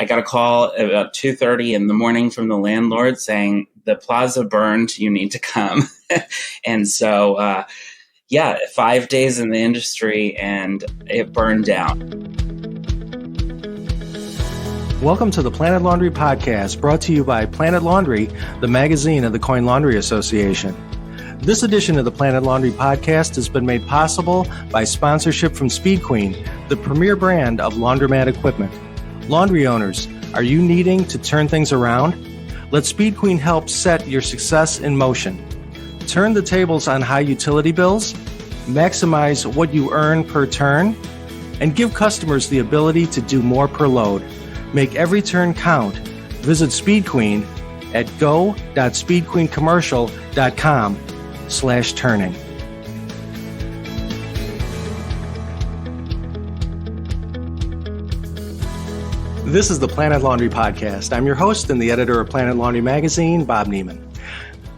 I got a call at about 2:30 in the morning from the landlord saying, the plaza burned, you need to come. And so, 5 days in the industry and it burned down. Welcome to the Planet Laundry Podcast, brought to you by Planet Laundry, the magazine of the Coin Laundry Association. This edition of the Planet Laundry Podcast has been made possible by sponsorship from Speed Queen, the premier brand of laundromat equipment. Laundry owners, are you needing to turn things around? Let Speed Queen help set your success in motion. Turn the tables on high utility bills, maximize what you earn per turn, and give customers the ability to do more per load. Make every turn count. Visit Speed Queen at go.speedqueencommercial.com/turning. This is the Planet Laundry Podcast. I'm your host and the editor of Planet Laundry Magazine, Bob Nieman.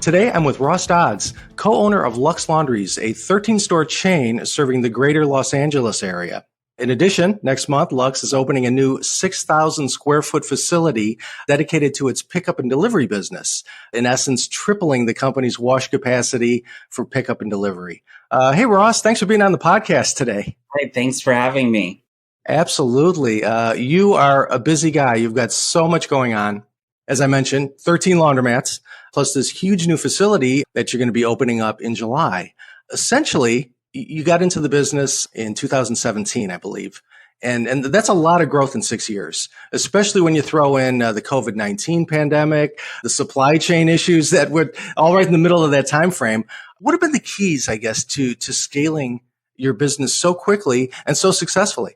Today, I'm with Ross Dodds, co-owner of Luxe Laundries, a 13-store chain serving the greater Los Angeles area. In addition, next month, Luxe is opening a new 6,000 square foot facility dedicated to its pickup and delivery business, in essence, tripling the company's wash capacity for pickup and delivery. Hey, Ross, thanks for being on the podcast today. Hey, thanks for having me. Absolutely. You are a busy guy. You've got so much going on. As I mentioned, 13 laundromats, plus this huge new facility that you're going to be opening up in July. Essentially, you got into the business in 2017, I believe. And that's a lot of growth in 6 years, especially when you throw in the COVID-19 pandemic, the supply chain issues that were all right in the middle of that time frame. What have been the keys, I guess, to scaling your business so quickly and so successfully?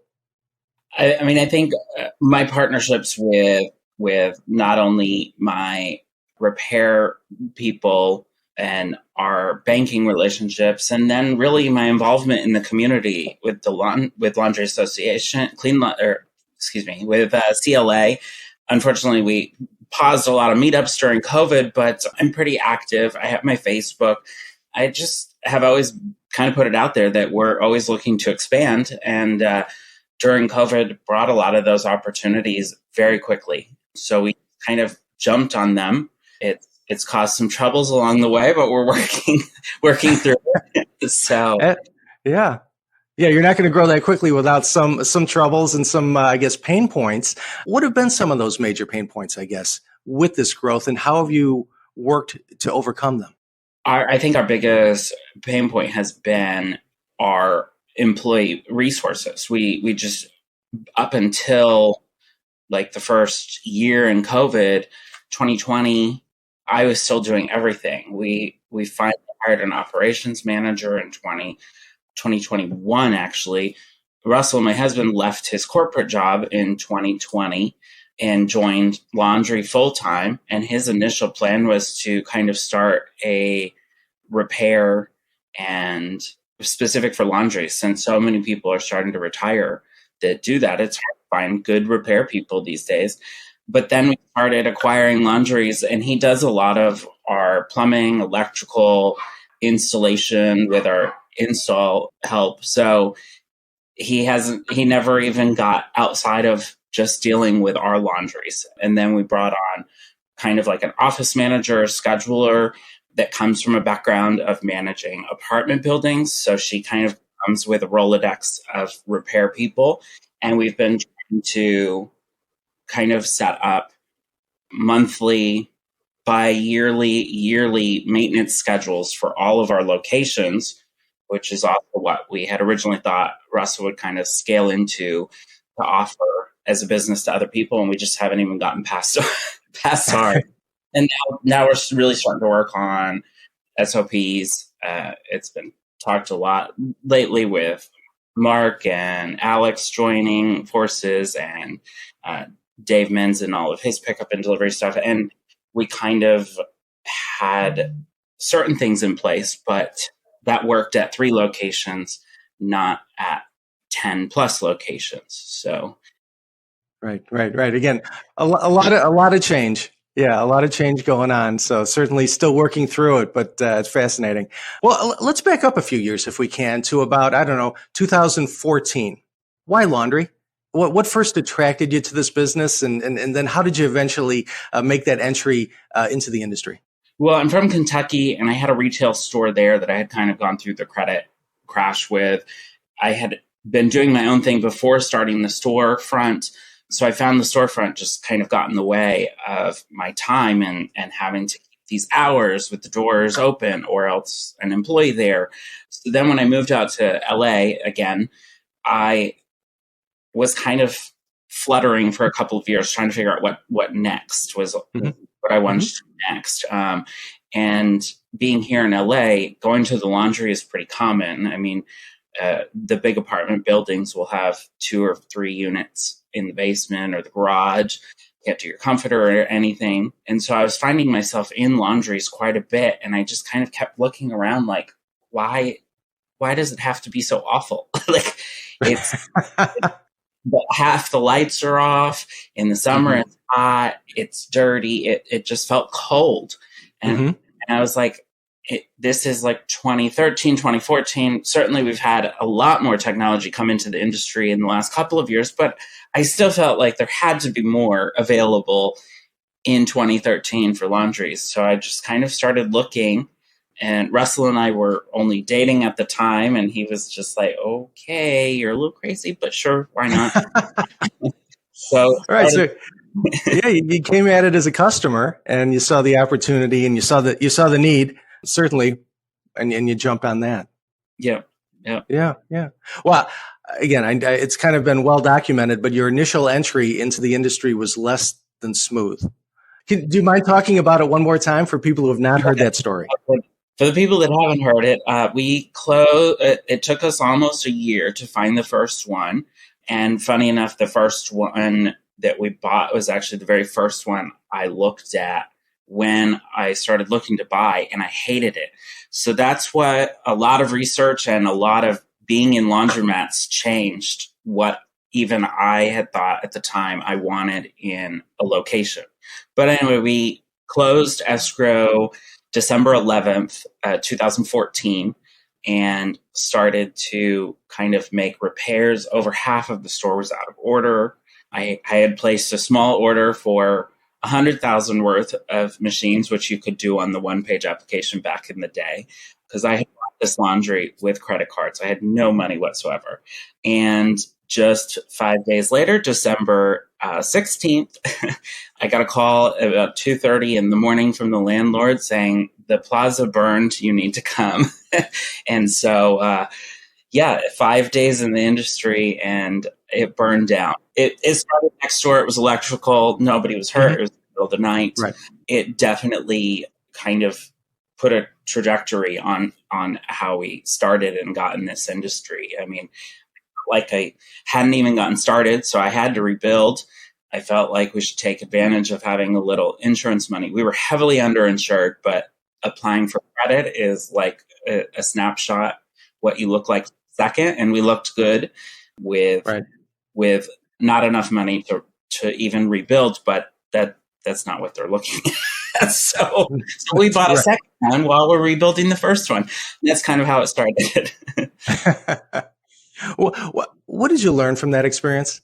I think my partnerships with not only my repair people and our banking relationships, and then really my involvement in the community with with Laundry Association, with CLA. Unfortunately, we paused a lot of meetups during COVID, but I'm pretty active. I have my Facebook. I just have always kind of put it out there that we're always looking to expand, and during COVID brought a lot of those opportunities very quickly. So we kind of jumped on them. It's caused some troubles along the way, but we're working through it. So, yeah, you're not going to grow that quickly without some troubles and some, pain points. What have been some of those major pain points, I guess, with this growth, and how have you worked to overcome them? I think our biggest pain point has been our employee resources. We just, up until like the first year in COVID, 2020, I was still doing everything. We finally hired an operations manager in 2021, actually. Russell, my husband, left his corporate job in 2020 and joined laundry full-time. And his initial plan was to kind of start a repair and specific for laundry, since so many people are starting to retire that do that. It's hard to find good repair people these days. But then we started acquiring laundries, and he does a lot of our plumbing, electrical installation with our install help. So he never even got outside of just dealing with our laundries. And then we brought on kind of like an office manager, scheduler that comes from a background of managing apartment buildings. So she kind of comes with a Rolodex of repair people. And we've been trying to kind of set up monthly, yearly maintenance schedules for all of our locations, which is also what we had originally thought Russell would kind of scale into to offer as a business to other people. And we just haven't even gotten past our, and now we're really starting to work on SOPs. It's been talked a lot lately with Mark and Alex joining forces, and Dave Menz and all of his pickup and delivery stuff. And we kind of had certain things in place, but that worked at 3 locations, not at 10 plus locations. So. Right. Again, a lot of change. Yeah, a lot of change going on. So certainly still working through it, but it's fascinating. Well, let's back up a few years if we can to about, 2014. Why laundry? what first attracted you to this business, and then how did you eventually make that entry into the industry? Well, I'm from Kentucky, and I had a retail store there that I had kind of gone through the credit crash with. I had been doing my own thing before starting the storefront. So I found the storefront just kind of got in the way of my time and having to keep these hours with the doors open or else an employee there. So then when I moved out to LA again, I was kind of fluttering for a couple of years, trying to figure out what next was, what I wanted to do next. And being here in LA, going to the laundry is pretty common. I mean, the big apartment buildings will have 2 or 3 units in the basement or the garage, get to your comforter or anything. And so I was finding myself in laundries quite a bit. And I just kind of kept looking around like, why does it have to be so awful? Like it's half the lights are off in the summer. It's hot, it's dirty. It just felt cold. And I was like, this is like 2013, 2014. Certainly we've had a lot more technology come into the industry in the last couple of years, but I still felt like there had to be more available in 2013 for laundries. So I just kind of started looking, and Russell and I were only dating at the time. And he was just like, okay, you're a little crazy, but sure, why not? So, all right. So yeah, you came at it as a customer and you saw the opportunity and you saw the need, certainly, and you jump on that. Yeah. Well, again, it's kind of been well documented, but your initial entry into the industry was less than smooth. Do you mind talking about it one more time for people who have not heard that story? For the people that haven't heard it, we closed. It took us almost a year to find the first one. And funny enough, the first one that we bought was actually the very first one I looked at when I started looking to buy, and I hated it. So that's what a lot of research and a lot of being in laundromats changed what even I had thought at the time I wanted in a location. But anyway, we closed escrow December 11th, 2014, and started to kind of make repairs. Over half of the store was out of order. I had placed a small order for 100,000 worth of machines, which you could do on the one-page application back in the day, because I had bought this laundry with credit cards. I had no money whatsoever. And just 5 days later, December 16th, I got a call about 2:30 in the morning from the landlord saying, the plaza burned, you need to come. And so, 5 days in the industry and it burned down. It started next door. It was electrical. Nobody was hurt. It was in the middle of the night. Right. It definitely kind of put a trajectory on how we started and got in this industry. I mean, like I hadn't even gotten started, so I had to rebuild. I felt like we should take advantage of having a little insurance money. We were heavily underinsured, but applying for credit is like a snapshot, what you look like second. And we looked good with not enough money to even rebuild, but that's not what they're looking at. So we bought a second one while we're rebuilding the first one. That's kind of how it started. What did you learn from that experience?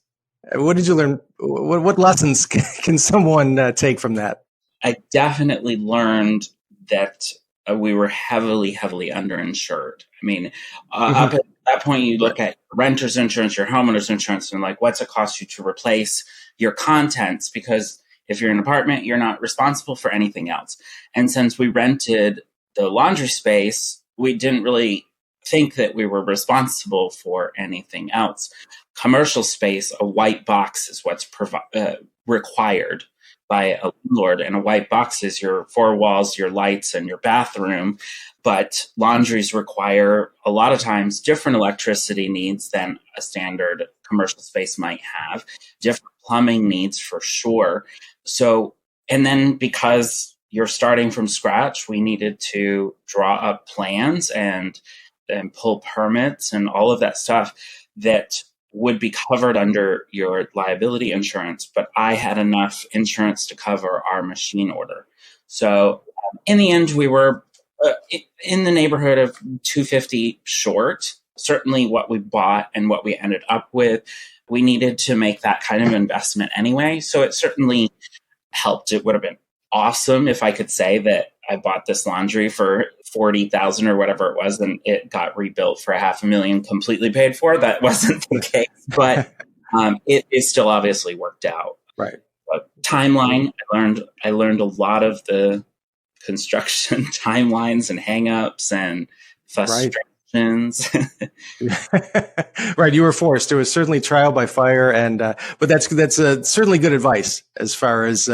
What did you learn? What lessons can someone take from that? I definitely learned that we were heavily underinsured. I mean, up at that point, you look at renter's insurance, your homeowner's insurance, and like, what's it cost you to replace your contents? Because if you're in an apartment, you're not responsible for anything else. And since we rented the laundry space, we didn't really think that we were responsible for anything else. Commercial space, a white box is what's required by a landlord, and a white box is your 4 walls, your lights, and your bathroom. But laundries require a lot of times different electricity needs than a standard commercial space might have, different plumbing needs for sure. So, and then because you're starting from scratch, we needed to draw up plans and pull permits and all of that stuff that would be covered under your liability insurance. But I had enough insurance to cover our machine order. So in the end, we were in the neighborhood of $250 short. Certainly what we bought and what we ended up with we needed to make that kind of investment anyway. So it certainly helped. It would have been awesome if I could say that I bought this laundry for $40,000 or whatever it was, and it got rebuilt for $500,000 completely paid for. That wasn't the case, but it still obviously worked out. Right. But timeline, I learned a lot of the construction timelines and hangups and frustrations. Right. You were forced. It was certainly trial by fire, but that's certainly good advice as far as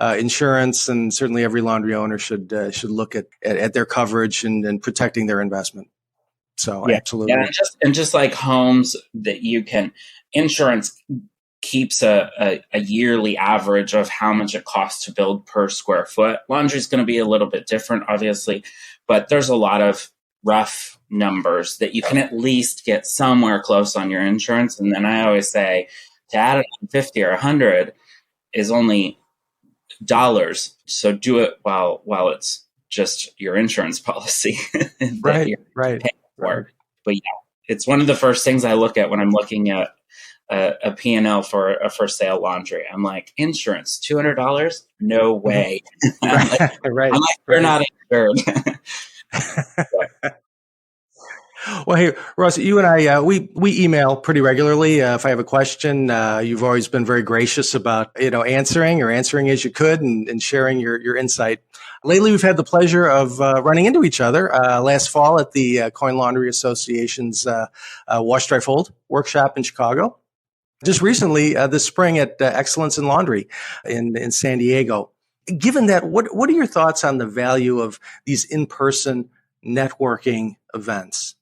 insurance, and certainly every laundry owner should look at their coverage and protecting their investment. So absolutely. Yeah, and just like homes that you can, insurance keeps a yearly average of how much it costs to build per square foot. Laundry is going to be a little bit different, obviously, but there's a lot of rough numbers that you can at least get somewhere close on your insurance. And then I always say to add it on 50 or 100 is only dollars. So do it while it's just your insurance policy. Right. But yeah, it's one of the first things I look at when I'm looking at a P&L for a for sale laundry. I'm like, insurance, $200? No way. Right. I'm like, you're not insured. Well, hey, Ross, you and I, we email pretty regularly. If I have a question, you've always been very gracious about, answering as you could and sharing your insight. Lately, we've had the pleasure of running into each other last fall at the Coin Laundry Association's Wash, Dry, Fold workshop in Chicago. Just recently, this spring at Excellence in Laundry in San Diego. Given that, what are your thoughts on the value of these in-person networking events?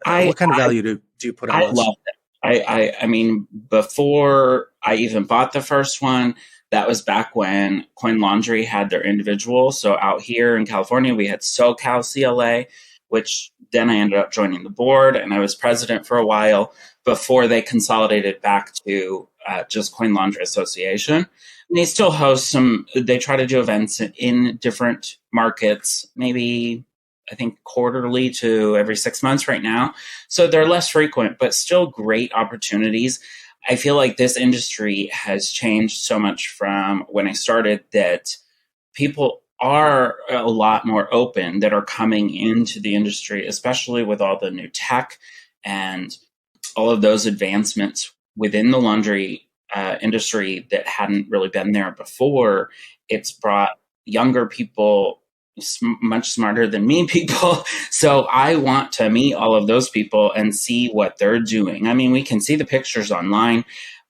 What kind of value do you put on those? I love it. I mean, before I even bought the first one, that was back when Coin Laundry had their individual. So out here in California, we had SoCal CLA, which then I ended up joining the board, and I was president for a while before they consolidated back to just Coin Laundry Association. And they still host they try to do events in different markets, maybe I think quarterly to every 6 months right now. So they're less frequent, but still great opportunities. I feel like this industry has changed so much from when I started that people are a lot more open that are coming into the industry, especially with all the new tech and all of those advancements within the laundry industry that hadn't really been there before. It's brought younger people, much smarter than me people. So I want to meet all of those people and see what they're doing. I mean, we can see the pictures online.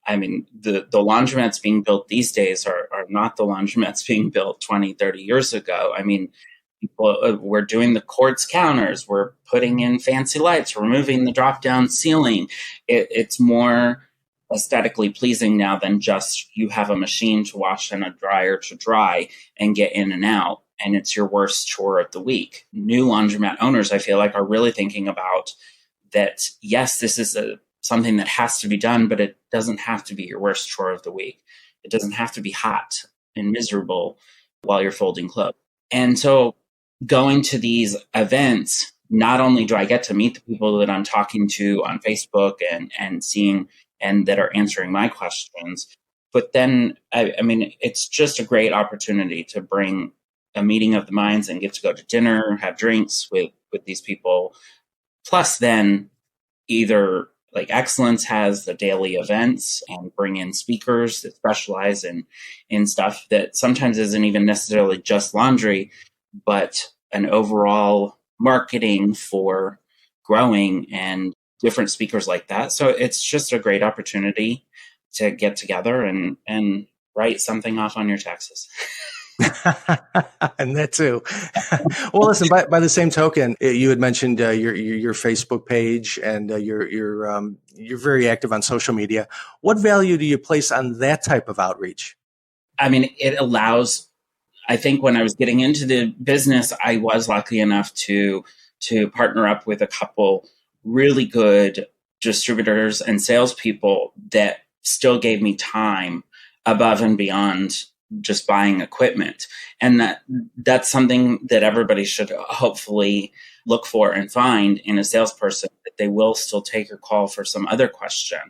I mean, the laundromats being built these days are not the laundromats being built 20, 30 years ago. I mean, people, we're doing the quartz counters. We're putting in fancy lights. We're moving the drop-down ceiling. It's more aesthetically pleasing now than just you have a machine to wash and a dryer to dry and get in and out, and it's your worst chore of the week. New laundromat owners, I feel like, are really thinking about that, yes, this is something that has to be done, but it doesn't have to be your worst chore of the week. It doesn't have to be hot and miserable while you're folding clothes. And so going to these events, not only do I get to meet the people that I'm talking to on Facebook and seeing and that are answering my questions, but then, I mean, it's just a great opportunity to bring a meeting of the minds and get to go to dinner, have drinks with these people. Plus then either like Excellence has the daily events and bring in speakers that specialize in stuff that sometimes isn't even necessarily just laundry, but an overall marketing for growing and different speakers like that. So it's just a great opportunity to get together and write something off on your taxes. And that too. Well, listen, by the same token, you had mentioned your Facebook page, and you're very active on social media. What value do you place on that type of outreach? I mean, it allows, I think when I was getting into the business, I was lucky enough to partner up with a couple really good distributors and salespeople that still gave me time above and beyond just buying equipment. And that's something that everybody should hopefully look for and find in a salesperson, that they will still take your call for some other question.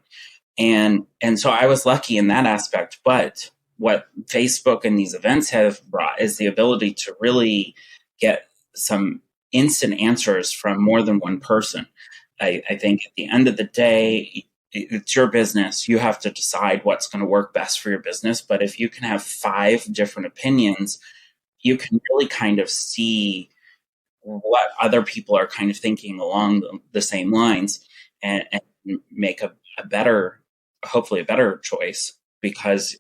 And so I was lucky in that aspect. But what Facebook and these events have brought is the ability to really get some instant answers from more than one person. I think at the end of the day, it's your business. You have to decide what's going to work best for your business. But if you can have 5 different opinions, you can really kind of see what other people are kind of thinking along the same lines, and make a better, hopefully a better choice because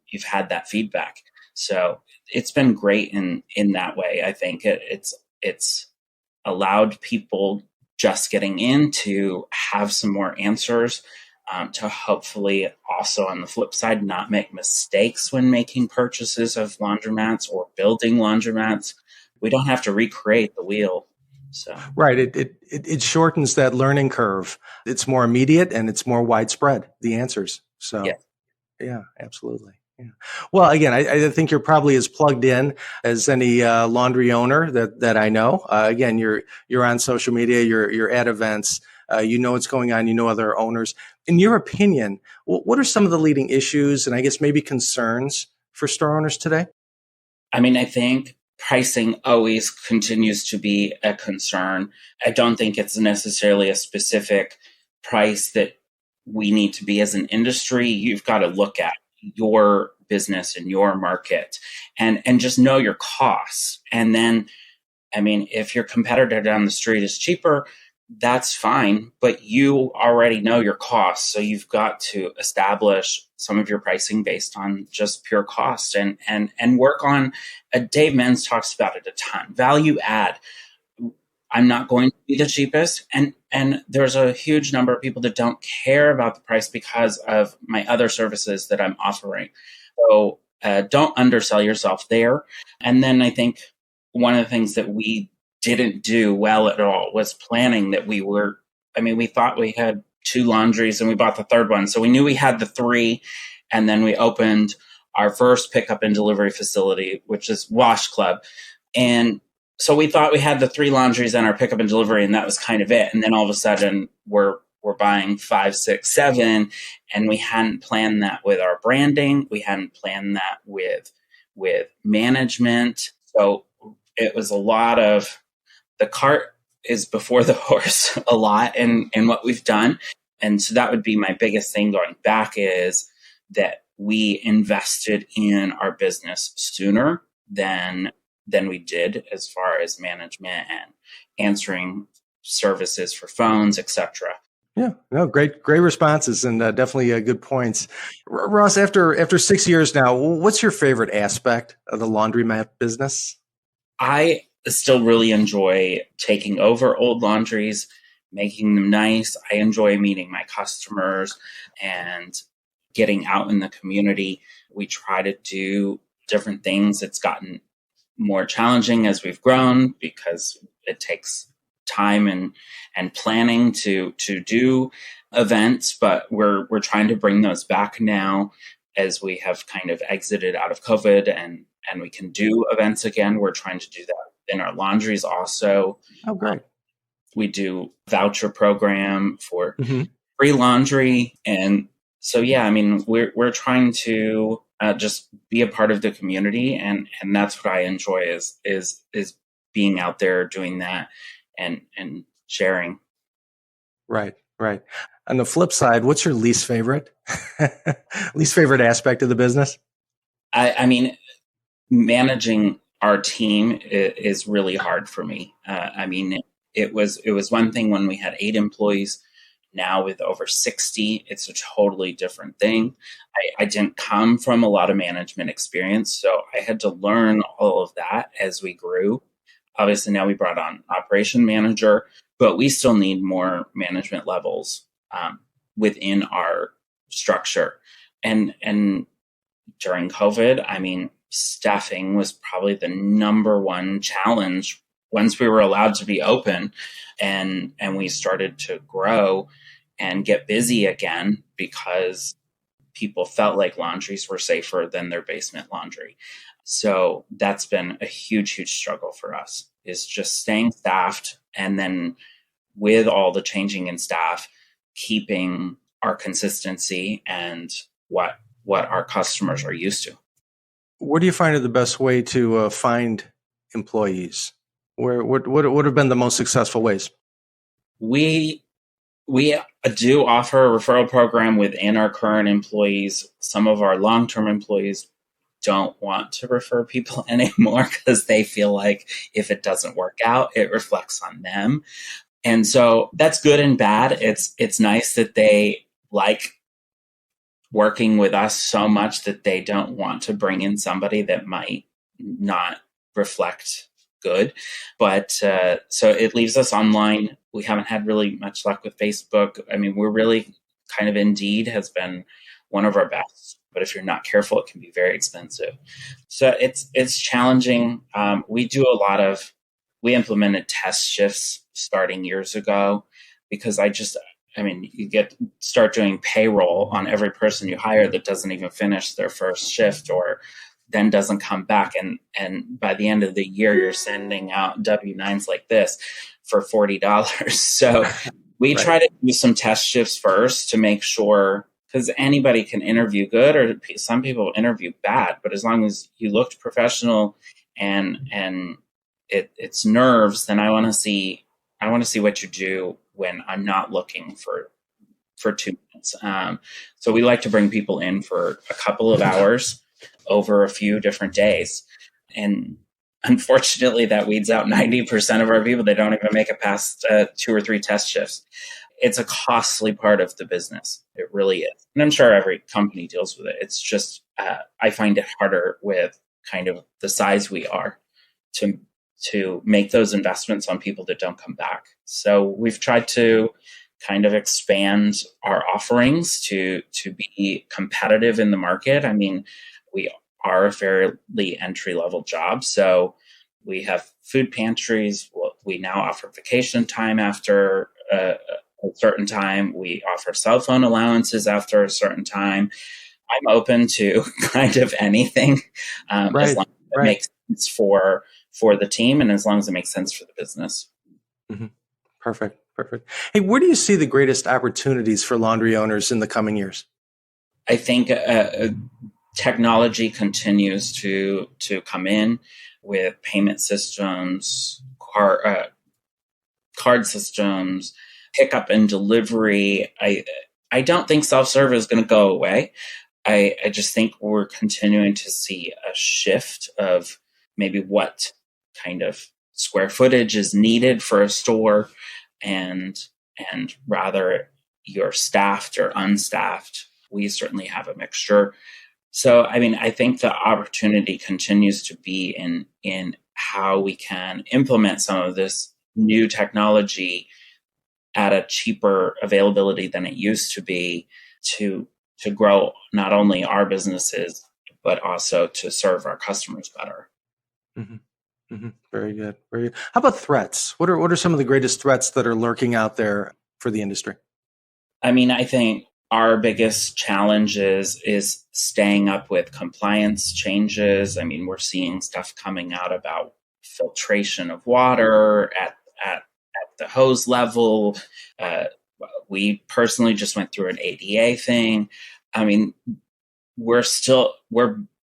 you've had that feedback. So it's been great in that way. I think it's allowed people just getting in to have some more answers, to hopefully also on the flip side not make mistakes when making purchases of laundromats or building laundromats. We don't have to recreate the wheel. So right, it shortens that learning curve. It's more immediate and it's more widespread, the answers. So yeah, absolutely. Yeah. Well, again, I think you're probably as plugged in as any laundry owner that I know. Again, you're on social media, you're at events, you know what's going on, you know other owners. In your opinion, what are some of the leading issues and I guess maybe concerns for store owners today? I mean, I think pricing always continues to be a concern. I don't think it's necessarily a specific price that we need to be as an industry. You've got to look at your business and your market and just know your costs. And then, I mean, if your competitor down the street is cheaper, that's fine, but you already know your costs. So you've got to establish some of your pricing based on just pure cost and work on, Dave Menz talks about it a ton, value add. I'm not going to be the cheapest. And there's a huge number of people that don't care about the price because of my other services that I'm offering. So don't undersell yourself there. And then I think one of the things that we didn't do well at all was planning that we thought we had 2 laundries and we bought the third one. So we knew we had the 3. And then we opened our first pickup and delivery facility, which is Wash Club. And so we thought we had the 3 laundries and our pickup and delivery, and that was kind of it. And then all of a sudden we're buying 5, 6, 7, and we hadn't planned that with our branding. We hadn't planned that with management. So it was a lot of the cart is before the horse a lot in what we've done. And so that would be my biggest thing going back is that we invested in our business sooner than we did as far as management and answering services for phones, etc. Yeah, no, great responses and definitely good points. Ross, after 6 years now, what's your favorite aspect of the laundromat business? I still really enjoy taking over old laundries, making them nice. I enjoy meeting my customers and getting out in the community. We try to do different things. It's gotten more challenging as we've grown because it takes time and planning to do events, but we're trying to bring those back now as we have kind of exited out of COVID and we can do events again. We're trying to do that in our laundries also. Oh, great. We do voucher program for free laundry. And so, yeah, I mean, we're trying to just be a part of the community. And that's what I enjoy is being out there doing that and sharing. Right. On the flip side, what's your least favorite aspect of the business? I mean, managing our team is really hard for me. I mean, it was one thing when we had 8 employees. Now with over 60, it's a totally different thing. I didn't come from a lot of management experience, so I had to learn all of that as we grew. Obviously, now we brought on operation manager, but we still need more management levels within our structure. And during COVID, I mean, staffing was probably the number one challenge once we were allowed to be open and we started to grow and get busy again because people felt like laundries were safer than their basement laundry. So that's been a huge, huge struggle for us, is just staying staffed. And then with all the changing in staff, keeping our consistency and what our customers are used to. Where do you find it the best way to find employees? What have been the most successful ways? We do offer a referral program within our current employees. Some of our long-term employees don't want to refer people anymore because they feel like if it doesn't work out, it reflects on them. And so that's good and bad. It's nice that they like working with us so much that they don't want to bring in somebody that might not reflect good. But so it leaves us online. We haven't had really much luck with Facebook. I mean, we're really kind of Indeed has been one of our best. But if you're not careful, it can be very expensive. So it's challenging. We implemented test shifts starting years ago because you start doing payroll on every person you hire that doesn't even finish their first shift or then doesn't come back. And by the end of the year, you're sending out W-9s like this for $40. So we Right. try to do some test shifts first to make sure, because anybody can interview good or some people interview bad, but as long as you looked professional and it's nerves, then I want to see what you do when I'm not looking for 2 minutes. So we like to bring people in for a couple of hours over a few different days. And unfortunately, that weeds out 90% of our people. They don't even make it past 2 or 3 test shifts. It's a costly part of the business. It really is. And I'm sure every company deals with it. It's just, I find it harder with kind of the size we are to make those investments on people that don't come back. So we've tried to kind of expand our offerings to be competitive in the market. I mean, we are a fairly entry-level job. So we have food pantries. We now offer vacation time after a certain time. We offer cell phone allowances after a certain time. I'm open to kind of anything as long as it makes sense for the team and as long as it makes sense for the business. Mm-hmm. Perfect. Hey, where do you see the greatest opportunities for laundry owners in the coming years? I think technology continues to come in with payment systems, card systems, pickup and delivery. I don't think self-serve is going to go away. I just think we're continuing to see a shift of maybe what kind of square footage is needed for a store and rather you're staffed or unstaffed. We certainly have a mixture. So, I mean, I think the opportunity continues to be in how we can implement some of this new technology at a cheaper availability than it used to be to grow not only our businesses, but also to serve our customers better. Mm-hmm. Mm-hmm. Very good. How about threats? What are some of the greatest threats that are lurking out there for the industry? I mean, I think our biggest challenge is staying up with compliance changes. I mean, we're seeing stuff coming out about filtration of water at the hose level. We personally just went through an ADA thing. I mean, we're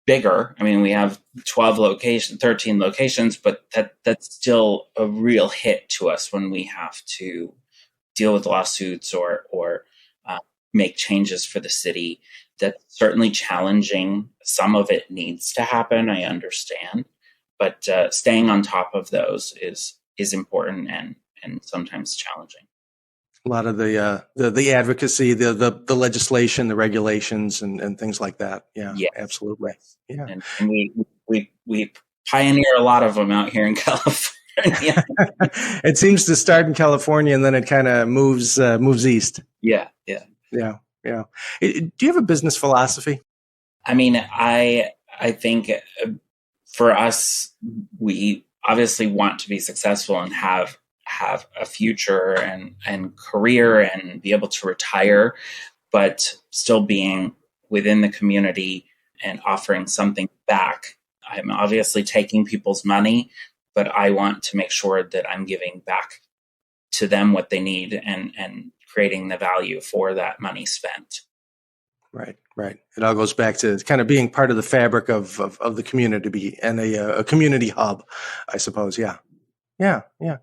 bigger. I mean, we have 13 locations, but that's still a real hit to us when we have to deal with lawsuits or make changes for the city. That's certainly challenging. Some of it needs to happen, I understand, but staying on top of those is important and sometimes challenging. A lot of the advocacy, the legislation, the regulations, and things like that. Yeah, yes. Absolutely. Yeah, and we pioneer a lot of them out here in California. It seems to start in California and then it kind of moves east. Yeah. Do you have a business philosophy? I mean, I think for us, we obviously want to be successful and have a future and career and be able to retire, but still being within the community and offering something back. I'm obviously taking people's money, but I want to make sure that I'm giving back to them what they need and creating the value for that money spent. Right, right. It all goes back to kind of being part of the fabric of the community and a community hub, I suppose. Yeah, yeah, yeah.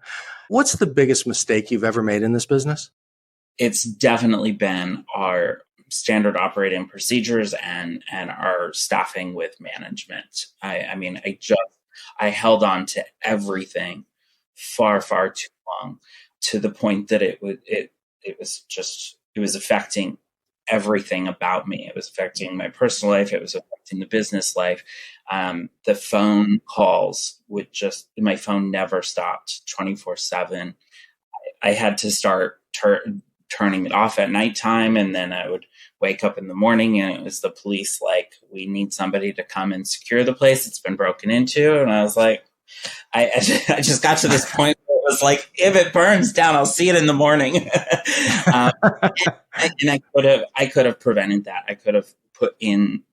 What's the biggest mistake you've ever made in this business? It's definitely been our standard operating procedures and our staffing with management. I held on to everything far too long, to the point that it was affecting everything about me. It was affecting my personal life. It was affecting the business life. The phone calls my phone never stopped 24/7. I had to start turning it off at nighttime, and then I would wake up in the morning and it was the police, like, we need somebody to come and secure the place. It's been broken into. And I was like, I just got to this point where it was like, if it burns down, I'll see it in the morning. And I could have prevented that. I could have put in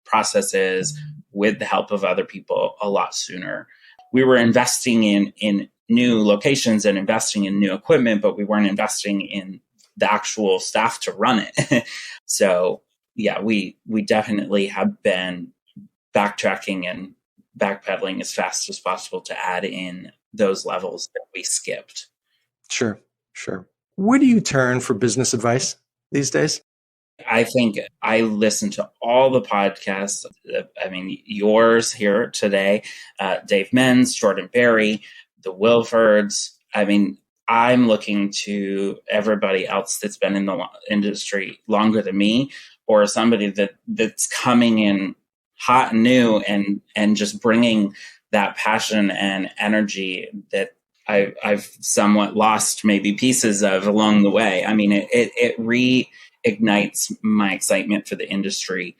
processes with the help of other people a lot sooner. We were investing in new locations and investing in new equipment, but we weren't investing in the actual staff to run it. So yeah, we definitely have been backtracking and backpedaling as fast as possible to add in those levels that we skipped. Sure. Where do you turn for business advice these days? I think I listen to all the podcasts. I mean, yours here today, Dave Menz, Jordan Berry, the Wilfords. I mean, I'm looking to everybody else that's been in the industry longer than me, or somebody that's coming in hot and new and just bringing that passion and energy that I've somewhat lost maybe pieces of along the way. I mean, it reignites my excitement for the industry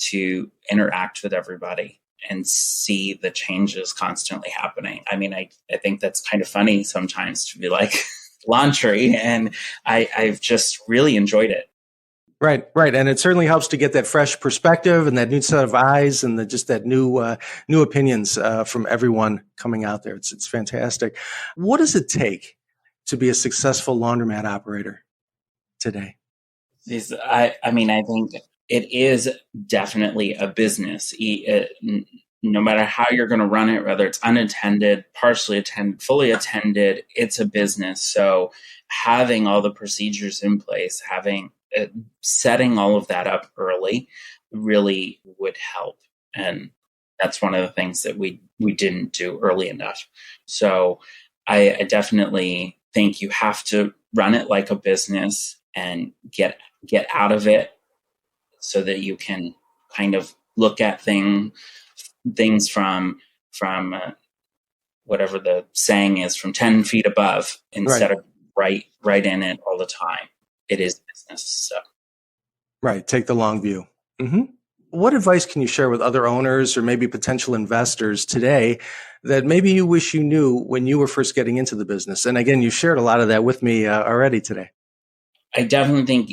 to interact with everybody and see the changes constantly happening. I mean, I think that's kind of funny sometimes to be like laundry, and I've just really enjoyed it. Right. And it certainly helps to get that fresh perspective and that new set of eyes and just that new opinions from everyone coming out there. It's fantastic. What does it take to be a successful laundromat operator today? I think it is definitely a business. No matter how you're going to run it, whether it's unattended, partially attended, fully attended, it's a business. So having all the procedures in place, setting all of that up early really would help. And that's one of the things that we didn't do early enough. So I definitely think you have to run it like a business and get out of it so that you can kind of look at things from whatever the saying is, from 10 feet above, instead of right in it all the time. It is business. So. Right. Take the long view. Mm-hmm. What advice can you share with other owners or maybe potential investors today that maybe you wish you knew when you were first getting into the business? And again, you shared a lot of that with me already today. I definitely think,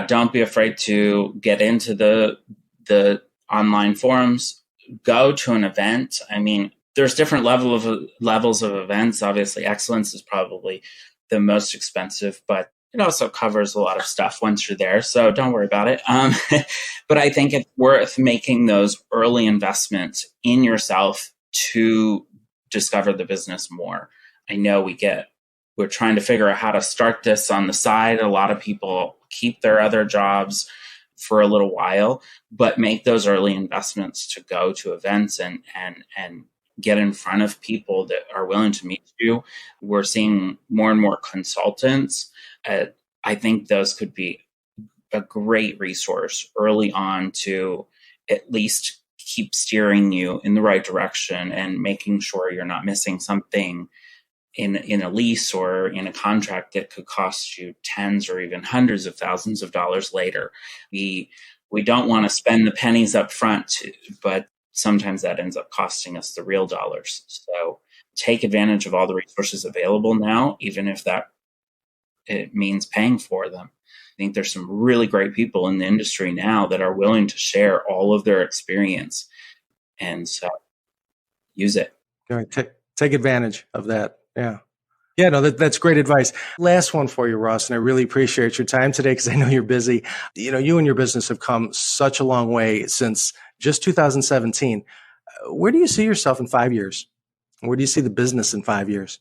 don't be afraid to get into the online forums. Go to an event. I mean, there's different levels of events. Obviously, Excellence is probably the most expensive, but it also covers a lot of stuff once you're there. So don't worry about it. But I think it's worth making those early investments in yourself to discover the business more. I know we're trying to figure out how to start this on the side. A lot of people keep their other jobs for a little while, but make those early investments to go to events and get in front of people that are willing to meet you. We're seeing more and more consultants. I think those could be a great resource early on to at least keep steering you in the right direction and making sure you're not missing something in a lease or in a contract that could cost you tens or even hundreds of thousands of dollars later. We don't want to spend the pennies up front, but sometimes that ends up costing us the real dollars. So take advantage of all the resources available now, even if it means paying for them. I think there's some really great people in the industry now that are willing to share all of their experience. And so use it. All right, take advantage of that. Yeah. Yeah, no, that's great advice. Last one for you, Ross, and I really appreciate your time today because I know you're busy. You and your business have come such a long way since just 2017. Where do you see yourself in 5 years? Where do you see the business in 5 years?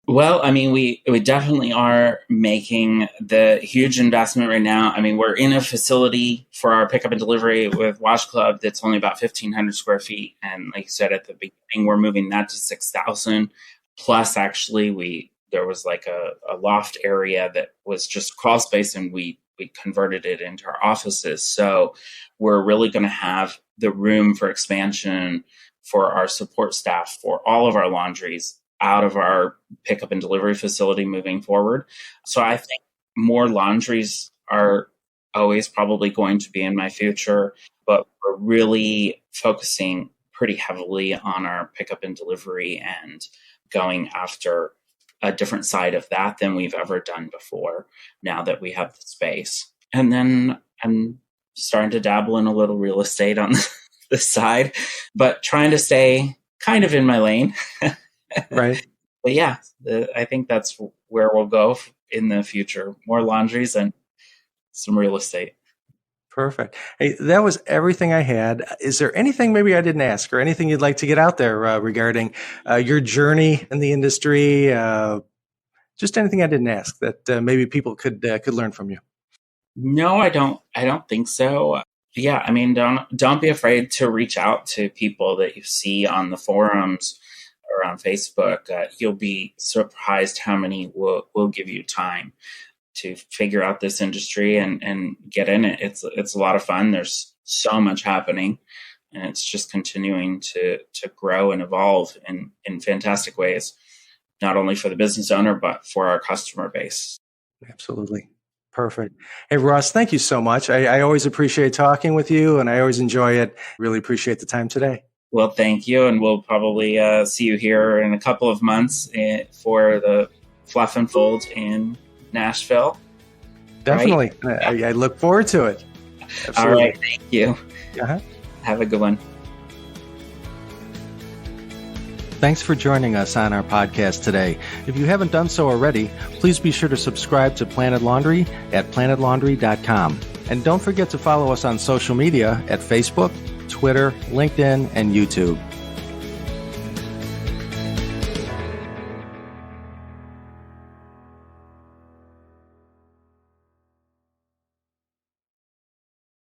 Well, I mean, we definitely are making the huge investment right now. I mean, we're in a facility for our pickup and delivery with Wash Club that's only about 1,500 square feet. And like you said at the beginning, we're moving that to 6,000. Plus, actually, there was like a loft area that was just crawl space, and we converted it into our offices. So we're really going to have the room for expansion for our support staff for all of our laundries out of our pickup and delivery facility moving forward. So I think more laundries are always probably going to be in my future, but we're really focusing pretty heavily on our pickup and delivery and going after a different side of that than we've ever done before now that we have the space. And then I'm starting to dabble in a little real estate on the side, but trying to stay kind of in my lane. Right. But yeah, I think that's where we'll go in the future. More laundries and some real estate. Perfect. Hey, that was everything I had. Is there anything maybe I didn't ask or anything you'd like to get out there regarding your journey in the industry? Just anything I didn't ask that maybe people could learn from you? No, I don't think so. Yeah, I mean, don't be afraid to reach out to people that you see on the forums or on Facebook. You'll be surprised how many will give you time to figure out this industry and get in it. It's a lot of fun. There's so much happening, and it's just continuing to grow and evolve in fantastic ways, not only for the business owner, but for our customer base. Absolutely. Perfect. Hey, Ross, thank you so much. I always appreciate talking with you, and I always enjoy it. Really appreciate the time today. Well, thank you. And we'll probably see you here in a couple of months for the Fluff and Fold in Nashville. Definitely. Right? I look forward to it. Absolutely. All right. Thank you. Uh-huh. Have a good one. Thanks for joining us on our podcast today. If you haven't done so already, please be sure to subscribe to Planet Laundry at PlanetLaundry.com. And don't forget to follow us on social media at Facebook, Twitter, LinkedIn, and YouTube.